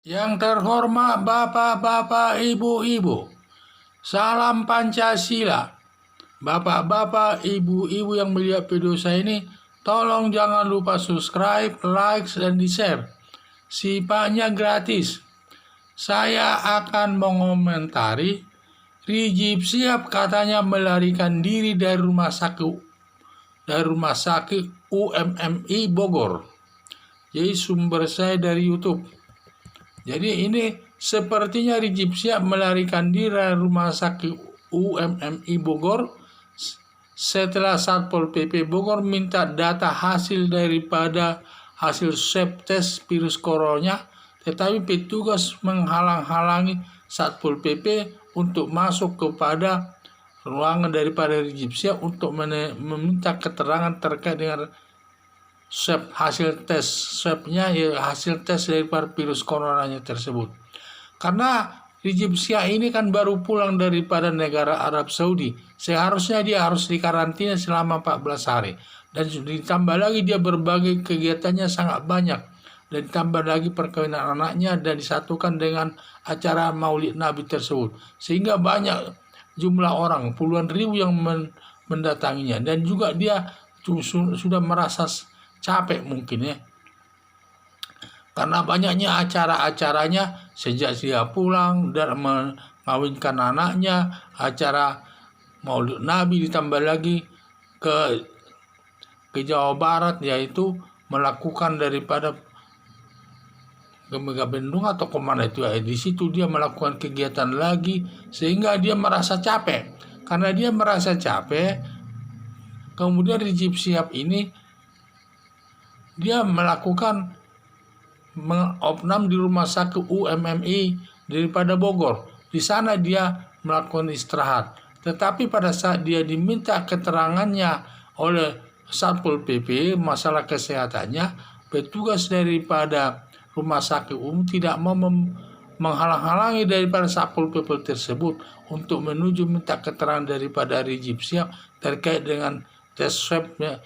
Yang terhormat Bapak-bapak, Ibu-ibu, salam Pancasila. Bapak-bapak, Ibu-ibu yang melihat video saya ini, tolong jangan lupa subscribe, like, dan di-share. Sifatnya gratis. Saya akan mengomentari Rizik Syihab katanya melarikan diri dari rumah sakit UMMI Bogor. Jadi sumber saya dari YouTube. Jadi ini sepertinya Rizik Syihab melarikan diri dari rumah sakit UMMI Bogor setelah Satpol PP Bogor minta data hasil daripada hasil swab tes virus corona, tetapi petugas menghalang-halangi Satpol PP untuk masuk kepada ruangan daripada Rizik Syihab untuk meminta keterangan terkait dengan hasil tes swabnya, hasil tes daripada virus coronanya tersebut. Karena Rizik Syihab ini kan baru pulang daripada negara Arab Saudi, seharusnya dia harus dikarantina selama 14 hari. Dan ditambah lagi dia berbagai kegiatannya sangat banyak, dan ditambah lagi perkawinan anaknya dan disatukan dengan acara Maulid Nabi tersebut, sehingga banyak jumlah orang, puluhan ribu yang mendatanginya. Dan juga dia sudah merasa capek mungkin ya, karena banyaknya acara-acaranya sejak dia pulang dan mengawinkan anaknya, acara Maulid Nabi, ditambah lagi ke Jawa Barat, yaitu melakukan daripada ke Megabendung atau kemana itu ya, di situ dia melakukan kegiatan lagi, sehingga dia merasa capek. Karena dia merasa capek, kemudian Rizik Syihab ini dia melakukan opnam di rumah sakit UMMI daripada Bogor. Di sana dia melakukan istirahat. Tetapi pada saat dia diminta keterangannya oleh Satpol PP masalah kesehatannya, petugas daripada rumah sakit umum tidak mau menghalang-halangi daripada Satpol PP tersebut untuk menuju minta keterangan daripada Rizik Syihab terkait dengan tes swabnya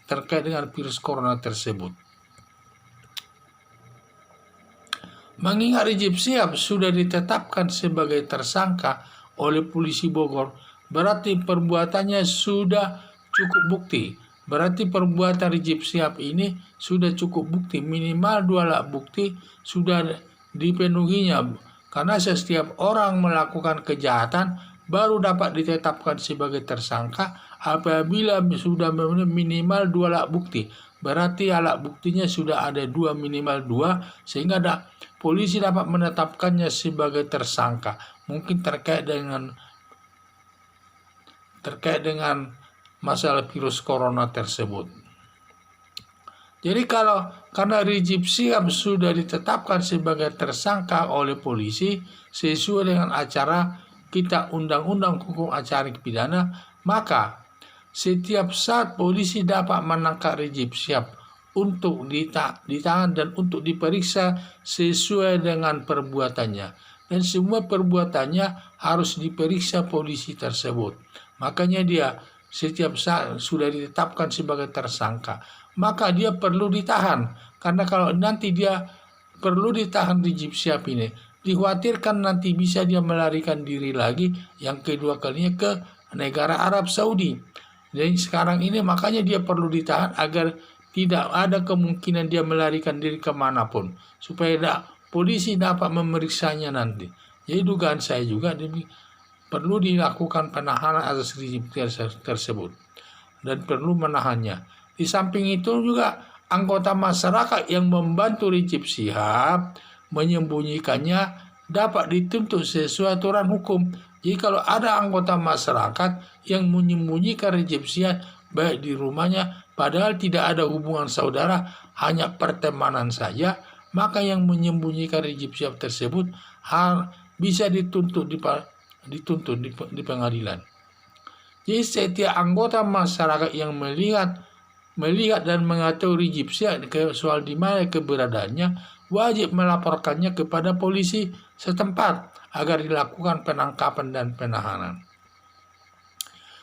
terkait dengan virus corona tersebut. Mengingat Rizik Syihab sudah ditetapkan sebagai tersangka oleh polisi Bogor, berarti perbuatannya sudah cukup bukti. Berarti perbuatan Rizik Syihab ini sudah cukup bukti, minimal 2 alat bukti sudah dipenuhinya. Karena setiap orang melakukan kejahatan baru dapat ditetapkan sebagai tersangka apabila sudah memenuhi minimal 2 alat bukti. Berarti alat buktinya sudah ada minimal 2, sehingga polisi dapat menetapkannya sebagai tersangka. Mungkin terkait dengan masalah virus corona tersebut. Jadi karena Rizik Syihab sudah ditetapkan sebagai tersangka oleh polisi sesuai dengan acara kita Undang-Undang Hukum Acara Pidana, maka setiap saat polisi dapat menangkap Rizik Syihab untuk ditahan dan untuk diperiksa sesuai dengan perbuatannya. Dan semua perbuatannya harus diperiksa polisi tersebut. Makanya dia setiap saat sudah ditetapkan sebagai tersangka, maka dia perlu ditahan. Karena kalau nanti dia perlu ditahan Rizik Syihab ini, dikhawatirkan nanti bisa dia melarikan diri lagi yang kedua kalinya ke negara Arab Saudi. Jadi sekarang ini makanya dia perlu ditahan agar tidak ada kemungkinan dia melarikan diri kemanapun, supaya polisi dapat memeriksanya nanti. Jadi dugaan saya juga perlu dilakukan penahanan atas Rizik tersebut dan perlu menahannya. Di samping itu juga anggota masyarakat yang membantu Rizik Syihab menyembunyikannya dapat dituntut sesuai aturan hukum. Jadi kalau ada anggota masyarakat yang menyembunyikan Rizik Syihab baik di rumahnya padahal tidak ada hubungan saudara, hanya pertemanan saja, maka yang menyembunyikan Rizik Syihab tersebut bisa dituntut di pengadilan. Jadi setiap anggota masyarakat yang melihat dan mengetahui Rizik Syihab soal di mana keberadaannya wajib melaporkannya kepada polisi setempat agar dilakukan penangkapan dan penahanan.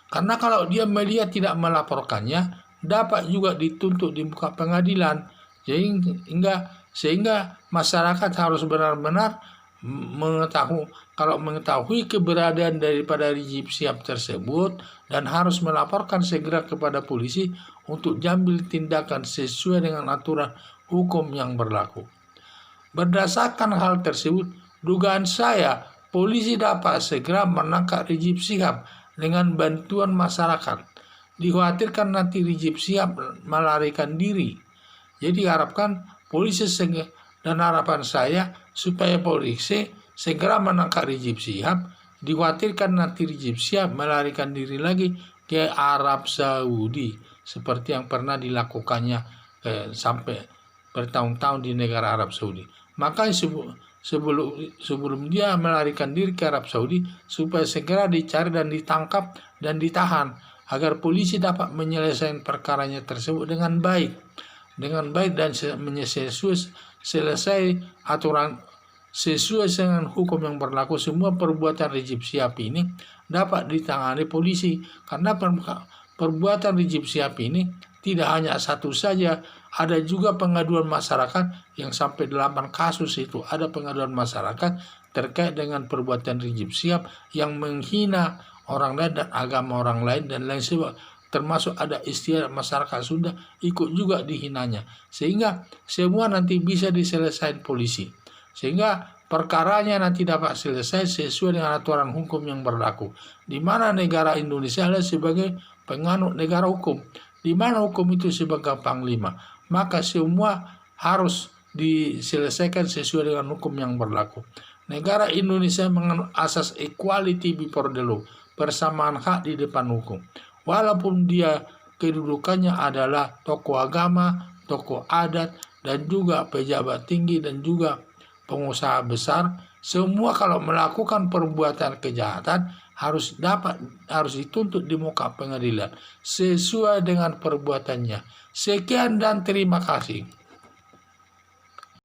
Karena kalau dia melihat tidak melaporkannya, dapat juga dituntut di muka pengadilan. Jadi hingga Sehingga masyarakat harus benar-benar mengetahui keberadaan daripada Rizik Syihab tersebut dan harus melaporkan segera kepada polisi untuk diambil tindakan sesuai dengan aturan hukum yang berlaku. Berdasarkan hal tersebut, dugaan saya polisi dapat segera menangkap Rizik Syihab dengan bantuan masyarakat. Dikhawatirkan nanti Rizik Syihab melarikan diri. Jadi harapkan polisi dan harapan saya supaya polisi segera menangkap Rizik Syihab. Dikhawatirkan nanti Rizik Syihab melarikan diri lagi ke Arab Saudi seperti yang pernah dilakukannya sampai bertahun-tahun di negara Arab Saudi. Maka sebelum dia melarikan diri ke Arab Saudi, supaya segera dicari dan ditangkap dan ditahan agar polisi dapat menyelesaikan perkaranya tersebut dengan baik dan selesai aturan sesuai dengan hukum yang berlaku. Semua perbuatan Rizik Syihab ini dapat ditangani polisi, karena perbuatan Rizik Syihab ini tidak hanya satu saja, ada juga pengaduan masyarakat yang sampai 8 kasus itu. Ada pengaduan masyarakat terkait dengan perbuatan Rizik Syihab yang menghina orang lain dan agama orang lain dan lain sebagainya. Termasuk ada istilah masyarakat Sunda ikut juga dihinanya. Sehingga semua nanti bisa diselesaikan polisi. Sehingga perkaranya nanti dapat selesai sesuai dengan aturan hukum yang berlaku. Di mana negara Indonesia adalah sebagai penganut negara hukum. Di mana hukum itu sebagai panglima. Maka semua harus diselesaikan sesuai dengan hukum yang berlaku. Negara Indonesia menganut asas equality before the law. Persamaan hak di depan hukum. Walaupun dia kedudukannya adalah tokoh agama, tokoh adat, dan juga pejabat tinggi dan juga pengusaha besar, semua kalau melakukan perbuatan kejahatan harus dituntut di muka pengadilan sesuai dengan perbuatannya. Sekian dan terima kasih.